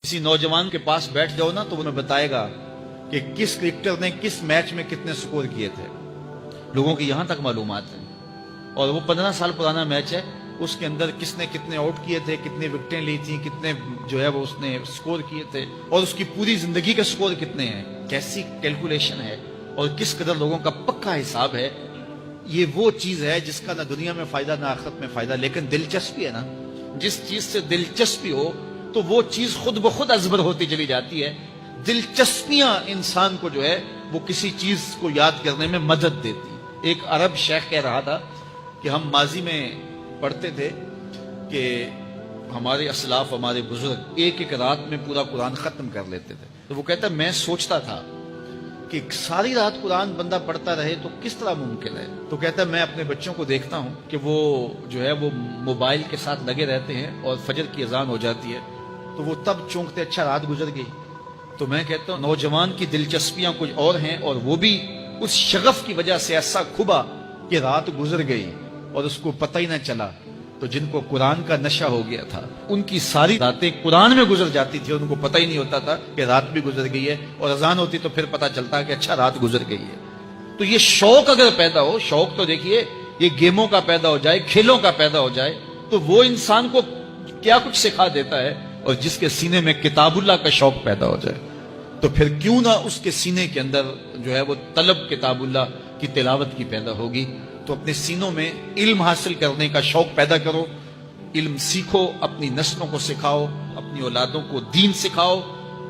किसी नौजवान के पास बैठ जाओ ना तो उन्हें बताएगा कि किस क्रिकेटर ने किस मैच में कितने स्कोर किए थे। लोगों की यहां तक मालूमात है। और वो 15 साल पुराना मैच है, उसके अंदर किसने कितने आउट किए थे, कितनी विकेटें ली थी, कितने जो है वो उसने स्कोर किए थे, और उसकी पूरी जिंदगी के स्कोर कितने हैं, कैसी कैलकुलेशन है और किस कदर लोगों का पक्का हिसाब है। ये वो चीज है जिसका ना दुनिया में फायदा ना आखिरत में फायदा, लेकिन दिलचस्पी है ना। जिस चीज से दिलचस्पी हो तो वो चीज खुद ब खुद अजबर होती चली जाती है। दिलचस्पियां इंसान को जो है वो किसी चीज को याद करने में मदद देती। एक अरब शेख कह रहा था कि हम माजी में पढ़ते थे कि हमारे असलाफ, हमारे बुजुर्ग एक एक रात में पूरा कुरान खत्म कर लेते थे। तो वो कहता, मैं सोचता था कि सारी रात कुरान बंदा पढ़ता रहे तो किस तरह मुमकिन है। तो कहता है, मैं अपने बच्चों को देखता हूँ कि वो जो है वो मोबाइल के साथ लगे रहते हैं और फजर की अजान हो जाती है तो वो तब चौंकते, अच्छा रात गुजर गई। तो मैं कहता हूँ नौजवान की दिलचस्पियां कुछ और हैं, और वो भी उस शगफ की वजह से ऐसा खुबा कि रात गुजर गई और उसको पता ही ना चला। तो जिनको कुरान का नशा हो गया था उनकी सारी रातें कुरान में गुजर जाती थी, उनको पता ही नहीं होता था कि रात भी गुजर गई है, और अजान होती तो फिर पता चलता कि अच्छा रात गुजर गई है। तो ये शौक अगर पैदा हो, शौक तो देखिए ये गेमों का पैदा हो जाए, खेलों का पैदा हो जाए, तो वो इंसान को क्या कुछ सिखा देता है। और जिसके सीने में किताबुल्लाह का शौक पैदा हो जाए तो फिर क्यों ना उसके सीने के अंदर जो है वो तलब किताबुल्लाह की तिलावत की पैदा होगी। तो अपने सीनों में इल्म हासिल करने का शौक पैदा करो, इल्म सीखो, अपनी नस्लों को सिखाओ, अपनी औलादों को दीन सिखाओ,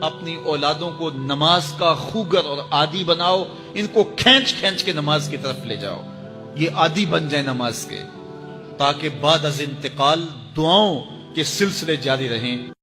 अपनी औलादों को नमाज का खूगर और आदी बनाओ, इनको खींच खींच के नमाज की तरफ ले जाओ, ये आदी बन जाए नमाज के, ताकि बाद अज इंतकाल दुआओं के सिलसिले जारी रहें।